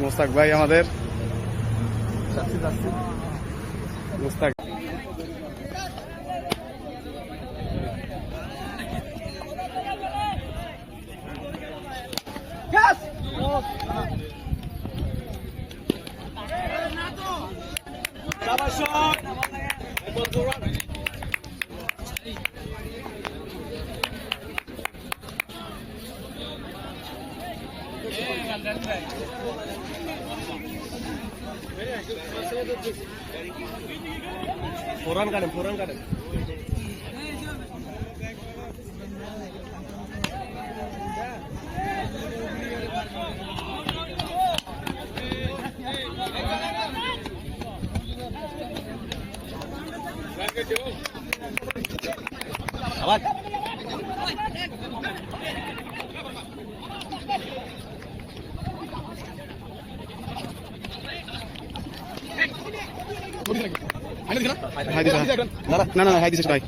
মুস্তাক ভাই আমাদের Mustaq Foran kanan. Awas. না হাই দিছিস ভাই।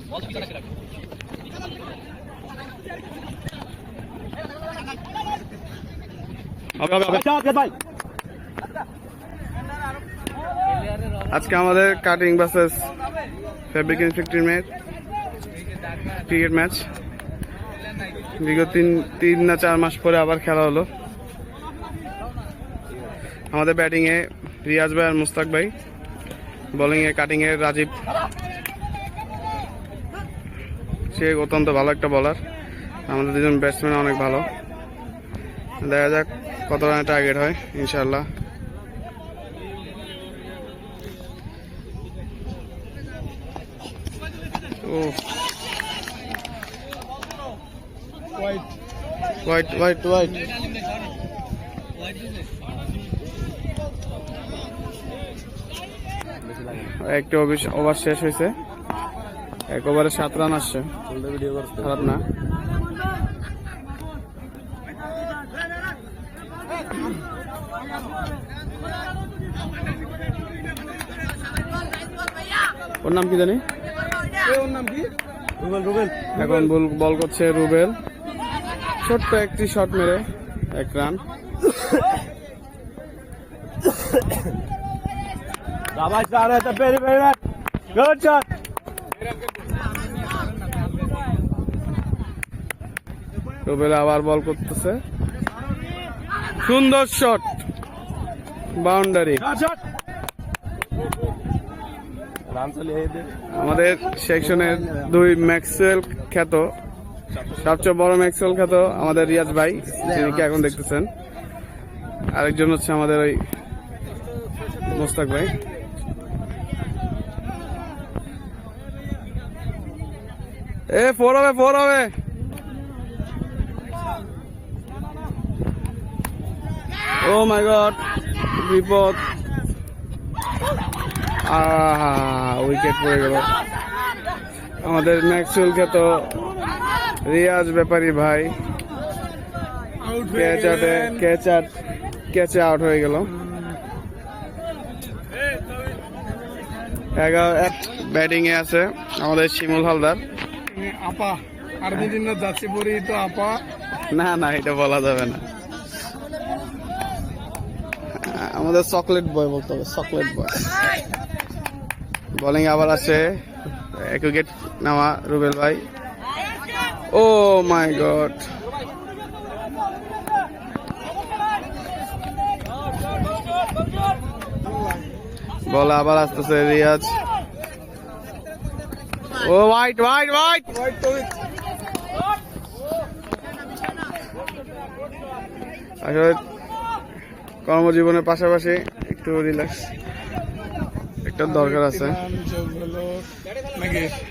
আজকে আমাদের cutting versus fabric in factory match cricket match বিগত 3 না 4 মাস পরে আবার খেলা হলো। আমাদের ব্যাটিং এ রিয়াজ ভাই আর মুস্তাক ভাই, বোলিং এ কাটিং এ রাজীব, সে অত্যন্ত ভালো একটা বলার। আমাদের দুজন ব্যাটসম্যান অনেক ভালো। দেখা যাক কত রানের টার্গেট হয় ইনশাল্লাহ। হোয়াইট একটা ওভার শেষ হয়েছে, 1 ওভারে 7 রান আসছে, খারাপ না। ওর নাম কি জানি, রুবেল। এখন বল করছে রুবেল, ছোট্ট একটি শট মেরে 1 রান। রুবেল আবার বল করতেছে, সুন্দর শট, বাউন্ডারি। আমাদের সেকশনের 2 ম্যাক্সওয়েল খ্যাত, সবচেয়ে বড় ম্যাক্সওয়েল খ্যাত আমাদের রিয়াজ ভাই, যিনি কি এখন দেখতেছেন। আরেকজন হচ্ছে আমাদের ওই মুস্তাক ভাই। ফোর হবে। ও মাই গড, বিপদ, উইকেট পড়ে গেল। আমাদের ম্যাক্সওয়েল খ্যাত রিয়াজ ব্যাপারী ভাই ক্যাচে আউট হয়ে গেল। ব্যাটিং এ আছে আমাদের শিমুল হালদার। আপা আর্জেন্টিনা যাচ্ছে পরি তো আপা, না এটা বলা যাবে না, আমাদের চকলেট বয় বলতে হবে, চকলেট বয়। বোলিং আবার আছে 1 উইকেট নেওয়া রুবেল ভাই। ও মাই গড, বল আবার আসতেছে রিয়াজ। ও হোয়াইট। আসলে কর্মজীবনের পাশাপাশি একটু রিল্যাক্স একটা দরকার আছে।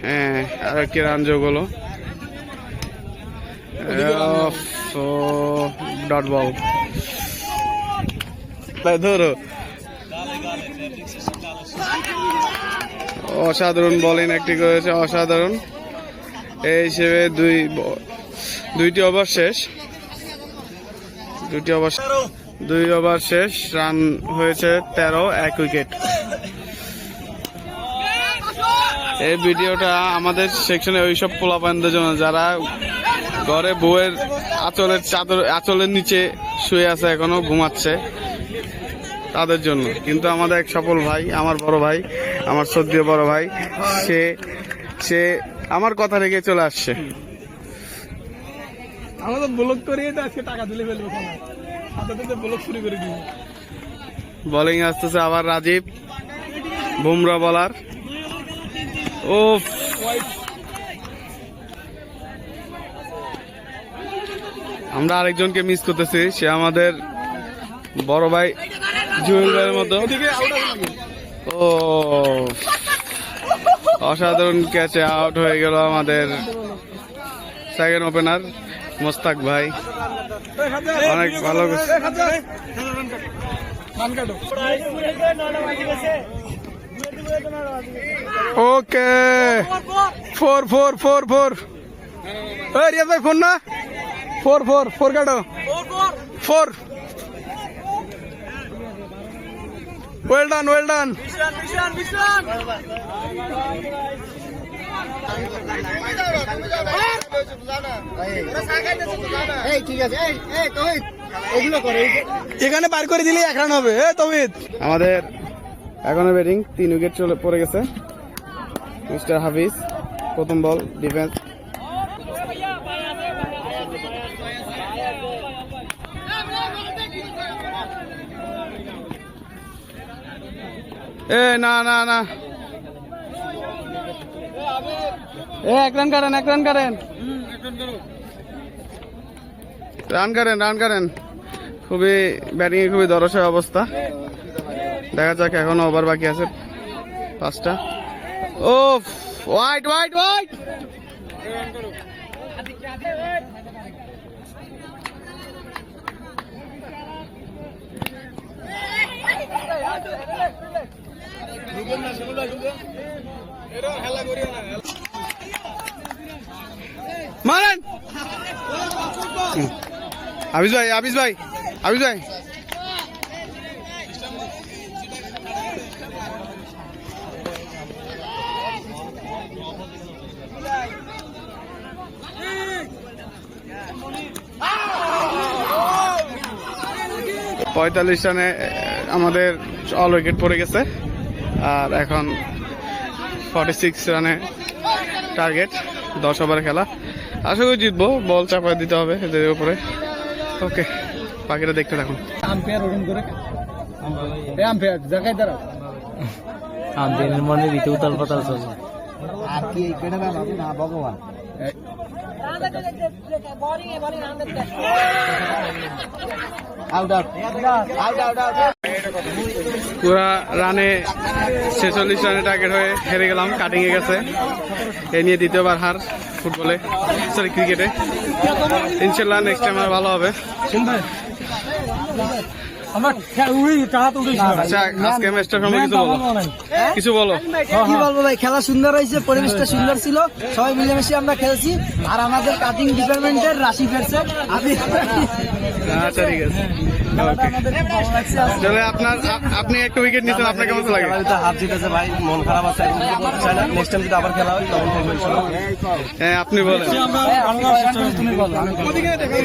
হ্যাঁ, আর কি রান যোগ হলো, ডট বল। ধরো, অসাধারণ বোলিং একটি করেছে, অসাধারণ। এই হিসেবে 2টি ওভার শেষ, 2 ওভার শেষ, রান হয়েছে 13, 1 উইকেট। এই ভিডিওটা আমাদের সেকশনে ওইসব পোলাপানদের জন্য যারা ঘরে বউয়ের আঁচলের নিচে শুয়ে আছে, এখনো ঘুমাচ্ছে, তাদের জন্য। কিন্তু আমাদের এক সফল ভাই, আমার বড় ভাই, আমার শ্রদ্ধেয় বড় ভাই, সে আমার কথা রেখে চলে আসছে। আমরা তো ব্লক করিয়ে আজকে টাকা দিলে ফেলবো, হাতে ব্লক শুরু করে দিব। বোলিং আসতেছে আবার রাজীব, বুমরা বলার। ও আমরা আরেকজনকে মিস করতেছি, সে আমাদের বড় ভাই জুয়েল ভাইয়ের মতো। ও অসাধারণ ক্যাচে আউট হয়ে গেল আমাদের সেকেন্ড ওপেনার মোস্তাক ভাই, অনেক ভালো। ওকে 4 রিয়াজ ভাই, ফোন না 4 কাটো 4। Well done. এখানে বার করে দিলে 1 রান হবে। আমাদের এখনো ব্যাটিং, 3 উইকেট পড়ে গেছে। মিস্টার হাফিজ প্রথম বল, ডিফেন্স। না 1 রান করেন, রান করেন। খুবই ব্যাটিং এ খুবই দরকার অবস্থা। দেখা যাক, এখনো ওভার বাকি আছে 5টা। ও ওয়াইড। মারেন আবিস ভাই। 45 রানে আমাদের অল উইকেট পড়ে গেছে। আর এখন 46 রানে টার্গেট, 10 ওভারের খেলা। আশা করি জিতবো, বল চাপায় দিতে হবে এদের উপরে। ওকে, বাকিটা দেখতে থাকুন। আম্পায়ারের মনে দিতে উতাল পাতাল চলে। আর কি কেটে না ভগবান। পুরা রানে 46 রানে টার্গেট হয়ে হেরে গেলাম, কাটিং এ গেছে। এ নিয়ে দ্বিতীয়বার হার ফুটবলে, সরি ক্রিকেটে। ইনশাল্লাহ নেক্সট টাইম আর ভালো হবে। আচ্ছা, আজকে ম্যাচটা সম্পর্কে কিছু বলো। কি বলবো ভাই, খেলা সুন্দর হয়েছে, পরিবেশটা সুন্দর ছিল, সবাই মিলেমিশে আমরা খেলছি। আর আমাদের কাটিং ডিপার্টমেন্টের রাশি ফেরছে। আচ্ছা ঠিক আছে, তাহলে আপনি একটা উইকেট নিচ্ছেন, আপনার কেমন লাগে? হার জিতেছে ভাই, মন খারাপ আছে। নেক্সট টাইম যদি আবার খেলা হয় তখন হ্যাঁ আপনি বলেন।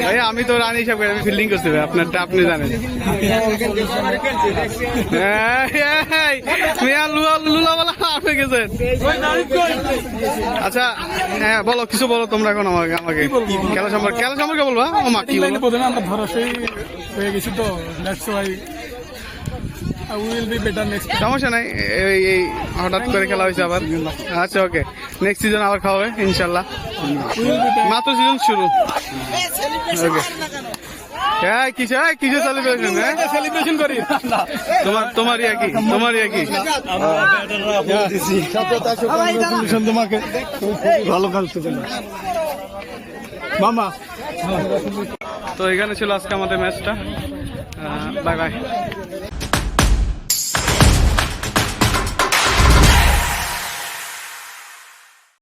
ভাই আমি তো রান হিসাবে আমি ফিল্ডিং করছি ভাই, আপনারটা আপনি জানেন। আচ্ছা হ্যাঁ বলো, কিছু বলো তোমরা এখন আমাকে খেলা সম্পর্কে বলবা। আমার কি প্রথমে আমরা ভরসাই হয়ে গেছি, তো সমস্যা নাই, এই হঠাৎ করে খেলা হয়েছে আবার। আচ্ছা ওকে, নেক্সট সিজন আবার খাওয়াবে ইনশাল্লাহ, মাত্র সিজন শুরু। ওকে, কিসে সেলিব্রেশন করি? তোমার ইয়া কি? তোমাকে ভালো খেলতে মামা। তো এখানে ছিল আজকে আমাদের ম্যাচটা। Bye bye.